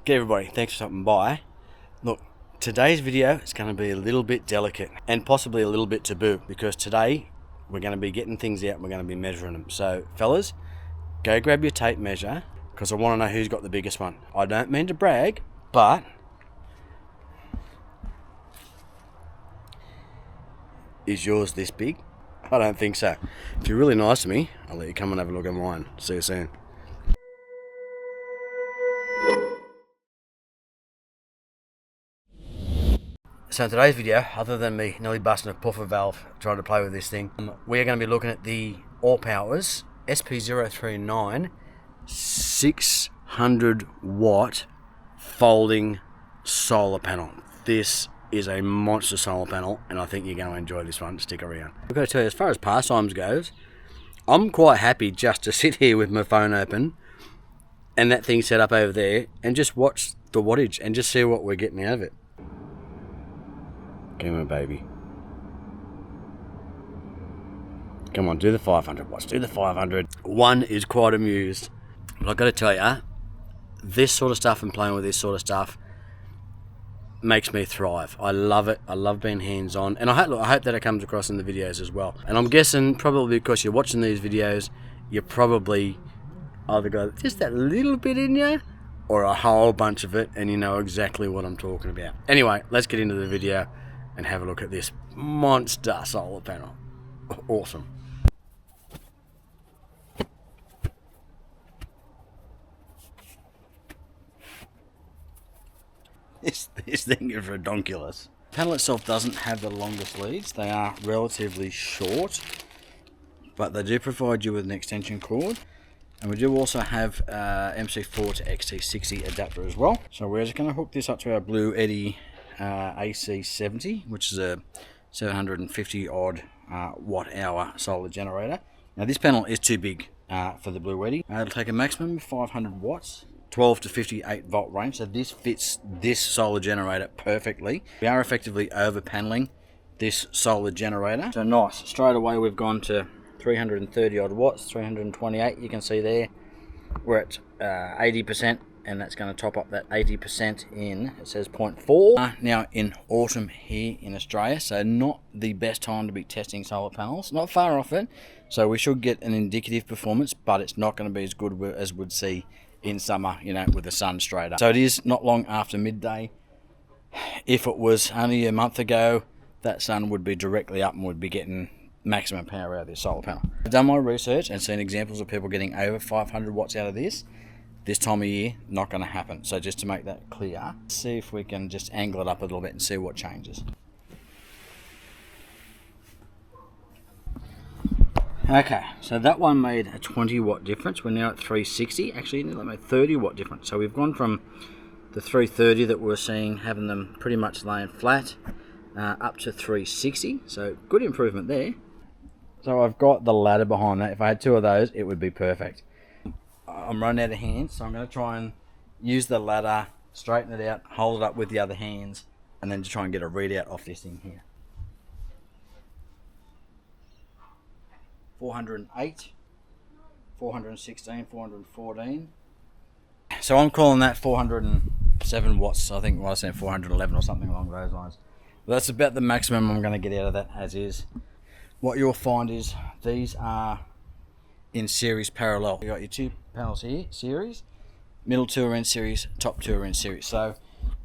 G'day everybody, thanks for stopping by. Look, today's video is going to be a little bit delicate and possibly a little bit taboo because today we're going to be getting things out and we're going to be measuring them. So fellas, go grab your tape measure because I want to know who's got the biggest one. I don't mean to brag, but is yours this big? I don't think so. If you're really nice to me, I'll let you come and have a look at mine. See you soon. So in today's video, other than me nearly busting a puffer valve trying to play with this thing, we are going to be looking at the Allpowers SP039 600 watt folding solar panel. This is a monster solar panel and I think you're going to enjoy this one. Stick around. I've got to tell you, as far as pastimes goes, I'm quite happy just to sit here with my phone open and that thing set up over there and just watch the wattage and just see what we're getting out of it. Come on, baby. Come on, do the 500 watts. Do the 500. One is quite amused. But I've got to tell you, this sort of stuff and playing with this sort of stuff makes me thrive. I love it. I love being hands-on. And I hope that it comes across in the videos as well. And I'm guessing probably because you're watching these videos, you probably either got just that little bit in you or a whole bunch of it and you know exactly what I'm talking about. Anyway, let's get into the video and have a look at this monster solar panel. Awesome. This thing is redonkulous. The panel itself doesn't have the longest leads. They are relatively short, but they do provide you with an extension cord. And we do also have MC4 to XT60 adapter as well. So we're just going to hook this up to our Blue Eddy AC70, which is a 750 odd watt hour solar generator. Now this panel is too big for the Blue Eddy. It'll take a maximum of 500 watts, 12 to 58 volt range, so this fits this solar generator perfectly. We are effectively over paneling this solar generator. So nice, straight away we've gone to 330 odd watts, 328 you can see there. We're at 80%. And that's going to top up that 80% in, it says 0.4. Now in autumn here in Australia, so not the best time to be testing solar panels, not far off it. So we should get an indicative performance, but it's not going to be as good as we'd see in summer, you know, with the sun straight up. So it is not long after midday. If it was only a month ago, that sun would be directly up and would be getting maximum power out of this solar panel. I've done my research and seen examples of people getting over 500 watts out of this. This time of year, not going to happen. So just to make that clear, see if we can just angle it up a little bit and see what changes. Okay, so that one made a 20 watt difference. We're now at 360. Actually, that made 30 watt difference. So we've gone from the 330 that we were seeing, having them pretty much laying flat, up to 360. So good improvement there. So I've got the ladder behind that. If I had two of those, it would be perfect. I'm running out of hands, so I'm going to try and use the ladder, straighten it out, hold it up with the other hands, and then to try and get a readout off this thing here. 408, 416, 414. So I'm calling that 407 watts. I think I was saying 411 or something along those lines. But that's about the maximum I'm going to get out of that as is. What you'll find is these are in series parallel. You got your two panels here, series, middle two are in series, top two are in series. So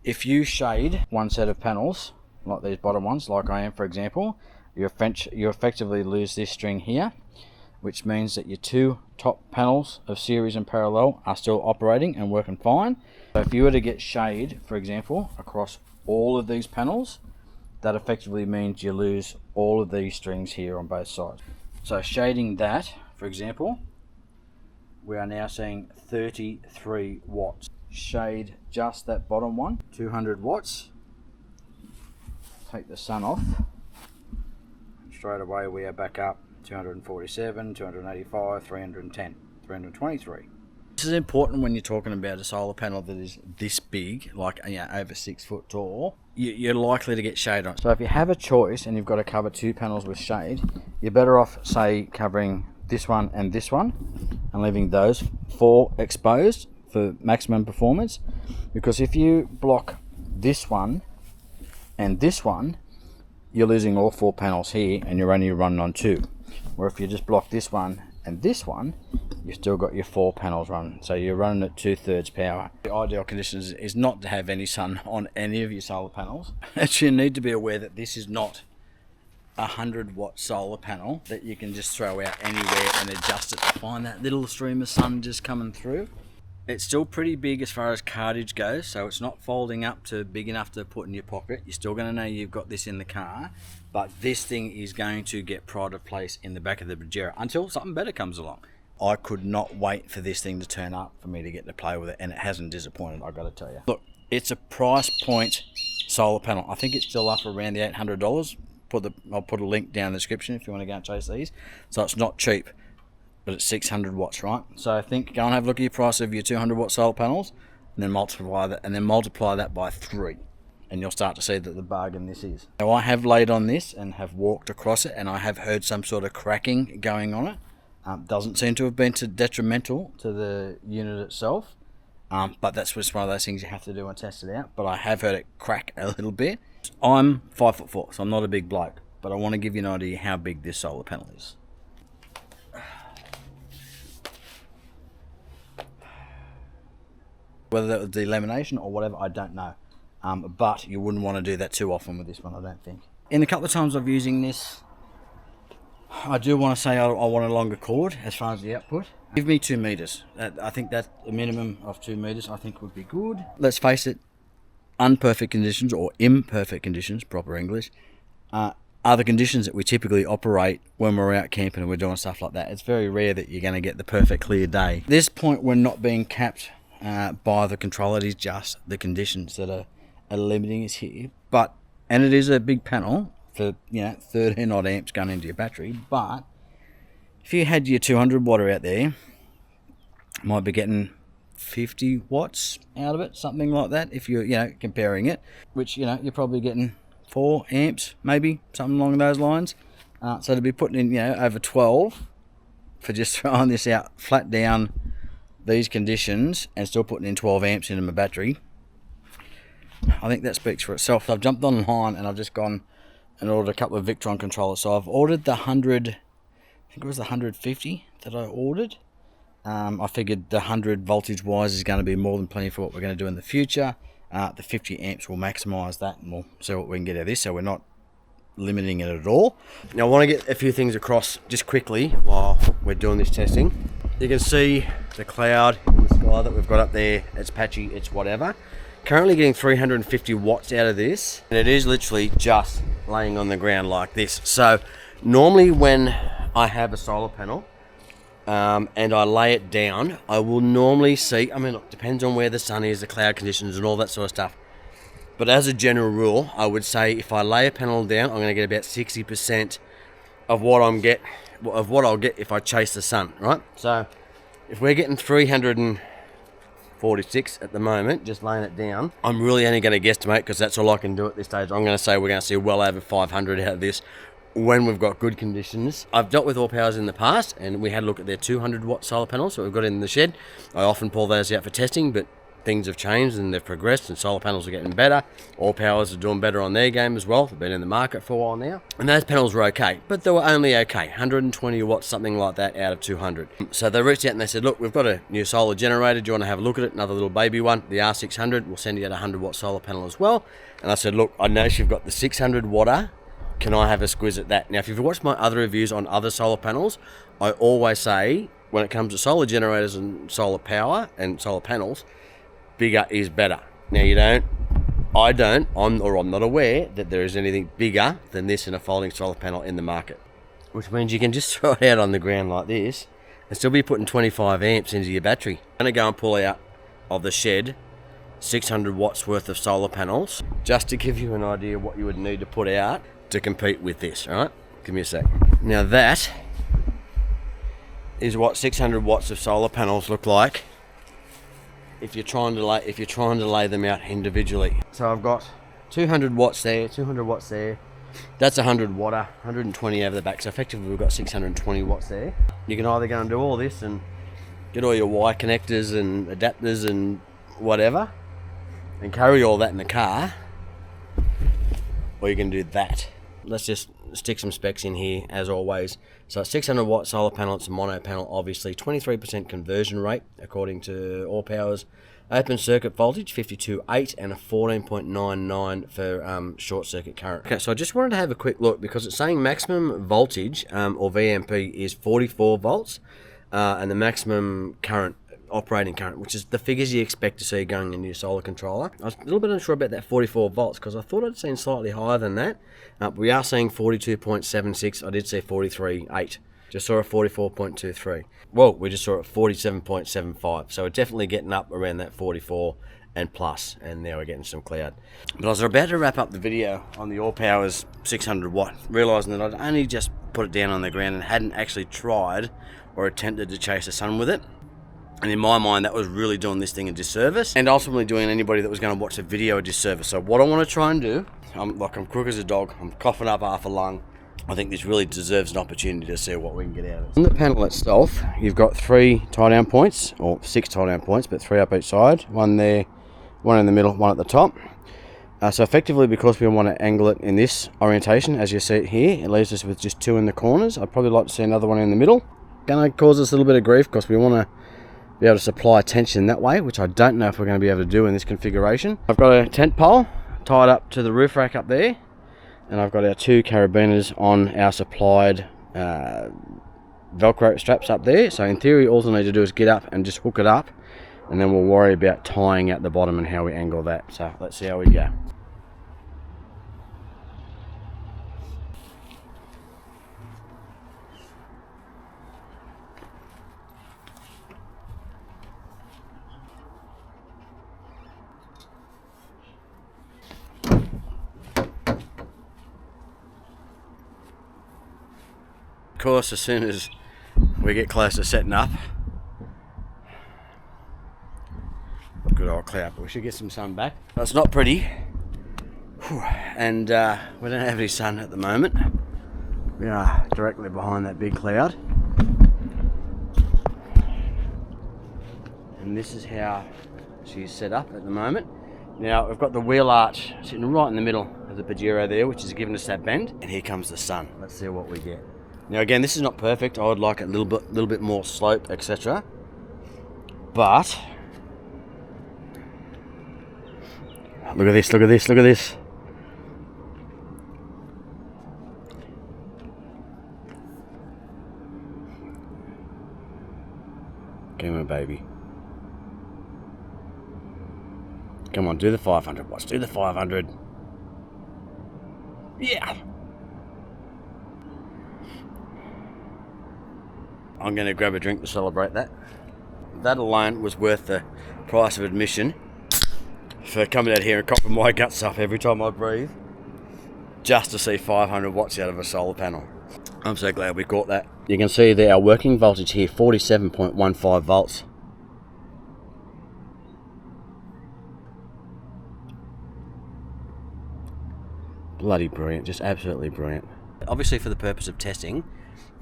if you shade one set of panels, like these bottom ones, like I am for example, you effectively lose this string here, which means that your two top panels of series and parallel are still operating and working fine. So if you were to get shade, for example, across all of these panels, that effectively means you lose all of these strings here on both sides. So shading that, for example, we are now seeing 33 watts. Shade just that bottom one, 200 watts. Take the sun off. Straight away we are back up 247, 285, 310, 323. This is important when you're talking about a solar panel that is this big, like, you know, over 6 foot tall. You're likely to get shade on. So if you have a choice and you've got to cover two panels with shade, you're better off, say, covering this one and leaving those four exposed for maximum performance, because if you block this one and this one, you're losing all 4 panels here and you're only running on 2. Or if you just block this one and this one, you've still got your 4 panels running, so you're running at 2/3 power. The ideal conditions is not to have any sun on any of your solar panels. Actually, you need to be aware that this is not a 100-watt solar panel that you can just throw out anywhere and adjust it to find that little stream of sun just coming through. It's still pretty big as far as cartage goes, so it's not folding up to big enough to put in your pocket. You're still going to know you've got this in the car, but this thing is going to get pride of place in the back of the Pajero until something better comes along. I could not wait for this thing to turn up for me to get to play with it, and it hasn't disappointed, I've got to tell you. Look, it's a price point solar panel. I think it's still up around the $800. I'll put a link down in the description if you want to go and chase these. So it's not cheap, but it's 600 watts, right? So I think go and have a look at your price of your 200-watt solar panels, and then multiply that by 3, and you'll start to see that the bargain this is. Now, I have laid on this and have walked across it, and I have heard some sort of cracking going on it. Doesn't seem to have been detrimental to the unit itself, but that's just one of those things you have to do and test it out. But I have heard it crack a little bit. I'm 5'4", so I'm not a big bloke, but I want to give you an idea how big this solar panel is. Whether that was delamination or whatever, I don't know. But you wouldn't want to do that too often with this one, I don't think. In the couple of times I've using this, I do want to say I want a longer cord as far as the output. Give me 2 meters. I think that a minimum of 2 meters I think would be good. Let's face it, unperfect conditions or imperfect conditions, proper English, are the conditions that we typically operate when we're out camping and we're doing stuff like that. It's very rare that you're going to get the perfect clear day. At this point, we're not being capped by the controller. It is just the conditions that are limiting us here. And it is a big panel for 13 odd amps going into your battery. But if you had your 200 watt out there, you might be getting 50 watts out of it, something like that, if you're comparing it, which you're probably getting 4 amps, maybe something along those lines. So to be putting in over 12 for just throwing this out flat down these conditions and still putting in 12 amps into my battery, I think that speaks for itself. I've jumped online and I've just gone and ordered a couple of Victron controllers. So I've ordered the 100, I think it was the 150 that I ordered. I figured the 100 voltage wise is going to be more than plenty for what we're going to do in the future. The 50 amps will maximize that, and we'll see what we can get out of this, so we're not limiting it at all. Now I want to get a few things across just quickly while we're doing this testing. You can see the cloud in the sky that we've got up there. It's patchy, it's whatever. Currently getting 350 watts out of this, and it is literally just laying on the ground like this. So normally when I have a solar panel and I lay it down, I will normally see, it depends on where the sun is, the cloud conditions and all that sort of stuff, but as a general rule, I would say if I lay a panel down, I'm going to get about 60% of what I'll get if I chase the sun, right? So if we're getting 346 at the moment, just laying it down, I'm really only going to guesstimate, because that's all I can do at this stage. I'm going to say we're going to see well over 500 out of this when we've got good conditions. I've dealt with Allpowers in the past, and we had a look at their 200 watt solar panels that we've got in the shed. I often pull those out for testing, but things have changed and they've progressed and solar panels are getting better. Allpowers are doing better on their game as well. They've been in the market for a while now. And those panels were okay, but they were only okay. 120 watts, something like that, out of 200. So they reached out and they said, look, we've got a new solar generator. Do you want to have a look at it? Another little baby one, the R600. We'll send you out a 100 watt solar panel as well. And I said, look, I noticed you've got the 600 watter. Can I have a squiz at that? Now, if you've watched my other reviews on other solar panels, I always say, when it comes to solar generators and solar power and solar panels, bigger is better. Now, I'm not aware that there is anything bigger than this in a folding solar panel in the market, which means you can just throw it out on the ground like this and still be putting 25 amps into your battery. I'm going to go and pull out of the shed 600 watts worth of solar panels, just to give you an idea what you would need to put out to compete with this. All right, give me a sec. Now that is what 600 watts of solar panels look like if you're trying to lay them out individually. So I've got 200 watts there, 200 watts there. That's 100 watter, 120 over the back. So effectively we've got 620 watts there. You can either go and do all this and get all your wire connectors and adapters and whatever, and carry all that in the car, or you can do that. Let's just stick some specs in here as always. So 600 watt solar panel, it's a mono panel obviously, 23% conversion rate according to Allpowers. Open circuit voltage 52.8 and a 14.99 for short circuit current. Okay, so I just wanted to have a quick look because it's saying maximum voltage or VMP is 44 volts and the maximum current, operating current, which is the figures you expect to see going into your solar controller. I was a little bit unsure about that 44 volts because I thought I'd seen slightly higher than that. We are seeing 42.76. I did see 43.8. Just saw a 44.23. Well, we just saw a 47.75. So we're definitely getting up around that 44 and plus, and now we're getting some cloud. But I was about to wrap up the video on the Allpowers 600 watt, realising that I'd only just put it down on the ground and hadn't actually tried or attempted to chase the sun with it. And in my mind, that was really doing this thing a disservice, and ultimately doing anybody that was going to watch the video a disservice. So what I want to try and do, I'm crook as a dog, I'm coughing up half a lung. I think this really deserves an opportunity to see what we can get out of it. On the panel itself, you've got 3 tie-down points, or 6 tie-down points, but 3 up each side. One there, one in the middle, one at the top. So effectively, because we want to angle it in this orientation, as you see it here, it leaves us with just 2 in the corners. I'd probably like to see another one in the middle. Going to cause us a little bit of grief because we want to be able to supply tension that way, which I don't know if we're going to be able to do in this configuration. I've got a tent pole tied up to the roof rack up there, and I've got our 2 carabiners on our supplied Velcro straps up there. So in theory, all I need to do is get up and just hook it up, and then we'll worry about tying at the bottom and how we angle that. So let's see how we go. Of course, as soon as we get close to setting up, good old cloud, but we should get some sun back. It's not pretty. Whew. And we don't have any sun at the moment. We are directly behind that big cloud, and this is how she's set up at the moment. Now we've got the wheel arch sitting right in the middle of the Pajero there, which is giving us that bend, and here comes the sun. Let's see what we get. Now again, this is not perfect. I would like a little bit more slope, etc. But look at this, look at this, look at this. Come on, baby. Come on, do the 500 watts. Do the 500. Yeah. I'm going to grab a drink to celebrate that. That alone was worth the price of admission for coming out here and coughing my guts up every time I breathe, just to see 500 watts out of a solar panel. I'm so glad we caught that. You can see that our working voltage here, 47.15 volts. Bloody brilliant, just absolutely brilliant. Obviously, for the purpose of testing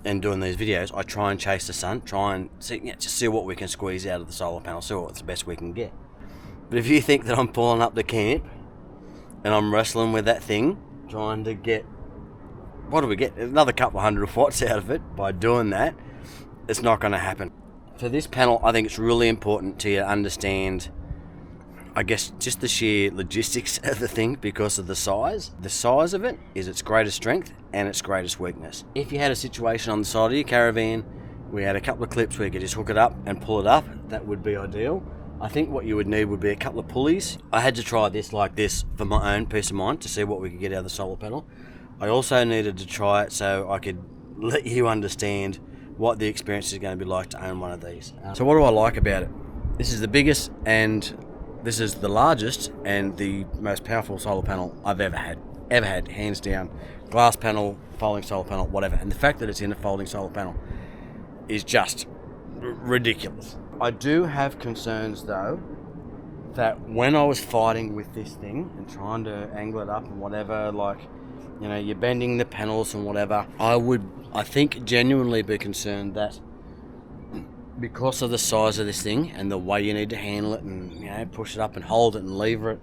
and doing these videos, I try and chase the sun, try and see, just see what we can squeeze out of the solar panel, see what's the best we can get. But if you think that I'm pulling up the camp and I'm wrestling with that thing, trying to get, what do we get? Another couple of 100 watts out of it by doing that, it's not going to happen. For this panel, I think it's really important to understand, I guess, just the sheer logistics of the thing because of the size. The size of it is its greatest strength and its greatest weakness. If you had a situation on the side of your caravan, we had a couple of clips where you could just hook it up and pull it up, that would be ideal. I think what you would need would be a couple of pulleys. I had to try this like this for my own peace of mind to see what we could get out of the solar panel. I also needed to try it so I could let you understand what the experience is going to be like to own one of these. So what do I like about it? This is the biggest and this is the largest and the most powerful solar panel I've ever had, hands down. Glass panel, folding solar panel, whatever. And the fact that it's in a folding solar panel is just ridiculous. I do have concerns though, that when I was fighting with this thing and trying to angle it up and whatever, like, you know, you're bending the panels and whatever, I think genuinely be concerned that because of the size of this thing and the way you need to handle it and, you know, push it up and hold it and lever it,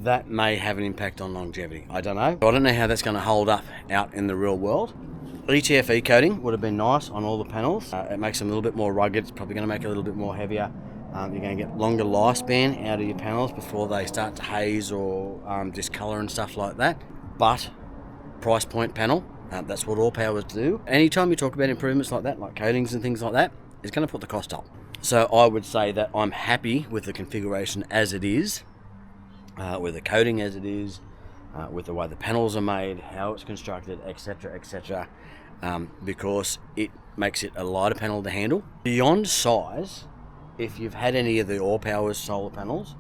that may have an impact on longevity. I don't know. I don't know how that's going to hold up out in the real world. ETFE coating would have been nice on all the panels. It makes them a little bit more rugged. It's probably going to make it a little bit more heavier. You're going to get longer lifespan out of your panels before they start to haze or discolor and stuff like that. But price point panel, that's what Allpowers do. Anytime you talk about improvements like that, like coatings and things like that, it's going to put the cost up. So I would say that I'm happy with the configuration as it is, with the coating as it is, with the way the panels are made, how it's constructed, etc., etc., because it makes it a lighter panel to handle. Beyond size, if you've had any of the Allpowers solar panels,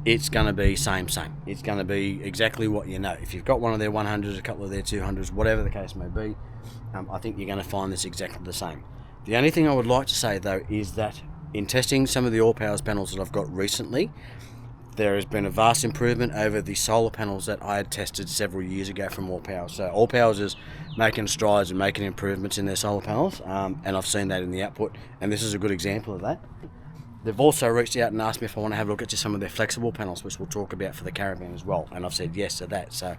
it's going to be same. It's going to be exactly what you know. If you've got one of their 100s, a couple of their 200s, whatever the case may be, I think you're going to find this exactly the same. The only thing I would like to say, though, is that in testing some of the Allpowers panels that I've got recently, there has been a vast improvement over the solar panels that I had tested several years ago from Allpowers. So Allpowers is making strides and making improvements in their solar panels, and I've seen that in the output, and this is a good example of that. They've also reached out and asked me if I want to have a look at just some of their flexible panels, which we'll talk about for the caravan as well, and I've said yes to that. So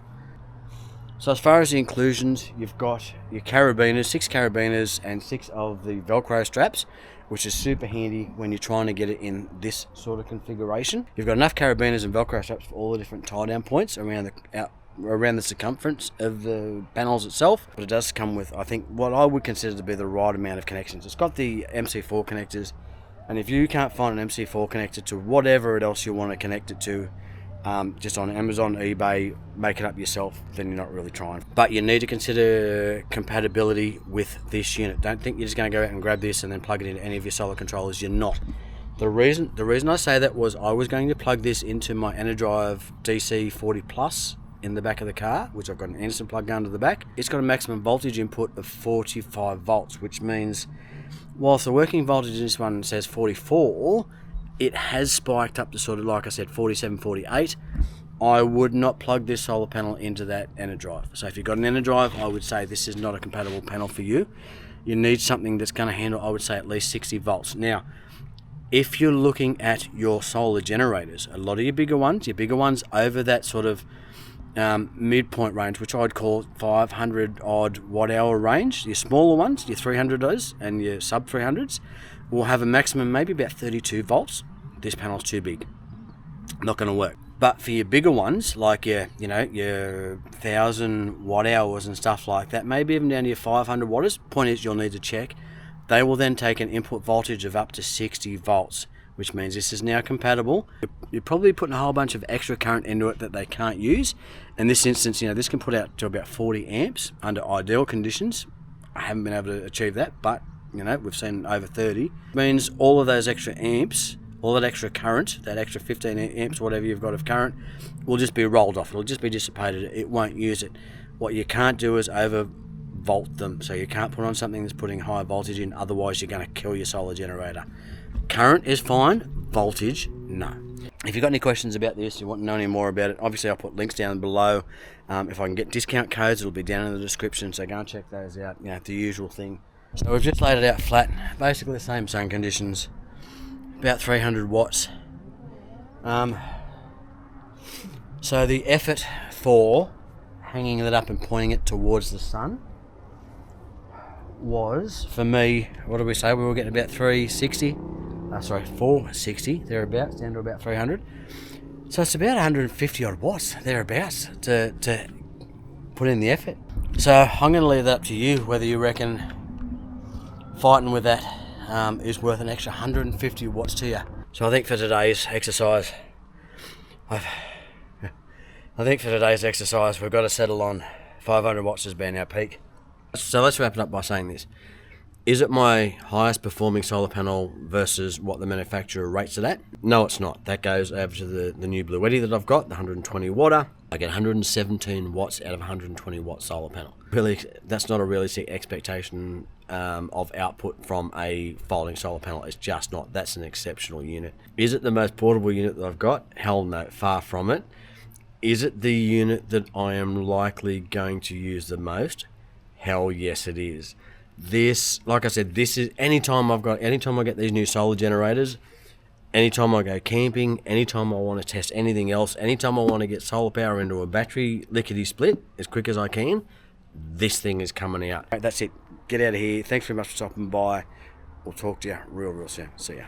as far as the inclusions, you've got your carabiners, 6 carabiners and 6 of the Velcro straps, which is super handy when you're trying to get it in this sort of configuration. You've got enough carabiners and Velcro straps for all the different tie down points around the circumference of the panels itself, but it does come with, I think, what I would consider to be the right amount of connections. It's got the MC4 connectors, and if you can't find an MC4 connector to whatever else you want to connect it to, just on Amazon, eBay, make it up yourself, then you're not really trying. But you need to consider compatibility with this unit. Don't think you're just going to go out and grab this and then plug it into any of your solar controllers. You're not. The reason I say that was I was going to plug this into my Enerdrive DC 40 Plus in the back of the car, which I've got an Anderson plug going to the back. It's got a maximum voltage input of 45 volts, which means whilst the working voltage in this one says 44, it has spiked up to sort of, like I said, 47, 48. I would not plug this solar panel into that Enerdrive. So if you've got an Enerdrive, I would say this is not a compatible panel for you. You need something that's going to handle, I would say, at least 60 volts. Now, if you're looking at your solar generators, a lot of your bigger ones over that sort of midpoint range, which I'd call 500 odd watt hour range, your smaller ones, your 300s and your sub 300s, will have a maximum maybe about 32 volts. This panel's too big, not going to work. But for your bigger ones, like your 1000 watt hours and stuff like that, maybe even down to your 500 watters, point is you'll need to check. They will then take an input voltage of up to 60 volts, which means this is now compatible. You're probably putting a whole bunch of extra current into it that they can't use. In this instance, this can put out to about 40 amps under ideal conditions. I haven't been able to achieve that, but we've seen over 30. It means all of those extra amps, all that extra current, that extra 15 amps, whatever you've got of current, will just be rolled off. It'll just be dissipated. It won't use it. What you can't do is overvolt them. So you can't put on something that's putting high voltage in, otherwise you're going to kill your solar generator. Current is fine, voltage, no. If you've got any questions about this, you want to know any more about it, obviously I'll put links down below. If I can get discount codes, it'll be down in the description, so go and check those out, the usual thing. So we've just laid it out flat, basically the same sun conditions, about 300 watts. So the effort for hanging it up and pointing it towards the sun was, for me, what did we say? We were getting about 460, thereabouts, down to about 300. So it's about 150 odd watts, thereabouts, to put in the effort. So I'm going to leave that up to you, whether you reckon fighting with that is worth an extra 150 watts to you. So I think for today's exercise, we've got to settle on 500 watts as being our peak. So let's wrap it up by saying this. Is it my highest performing solar panel versus what the manufacturer rates it at? No, it's not. That goes over to the new Bluetti that I've got, the 120 watter. I get 117 watts out of a 120 watt solar panel. Really, that's not a realistic expectation of output from a folding solar panel. It's just not. That's an exceptional unit. Is it the most portable unit that I've got? Hell no, far from it. Is it the unit that I am likely going to use the most? Hell yes, it is. This, like I said, this is anytime I get these new solar generators, anytime I go camping, anytime I want to test anything else, anytime I want to get solar power into a battery lickety split as quick as I can, this thing is coming out. Right, that's it. Get out of here. Thanks very much for stopping by. We'll talk to you real soon. See ya.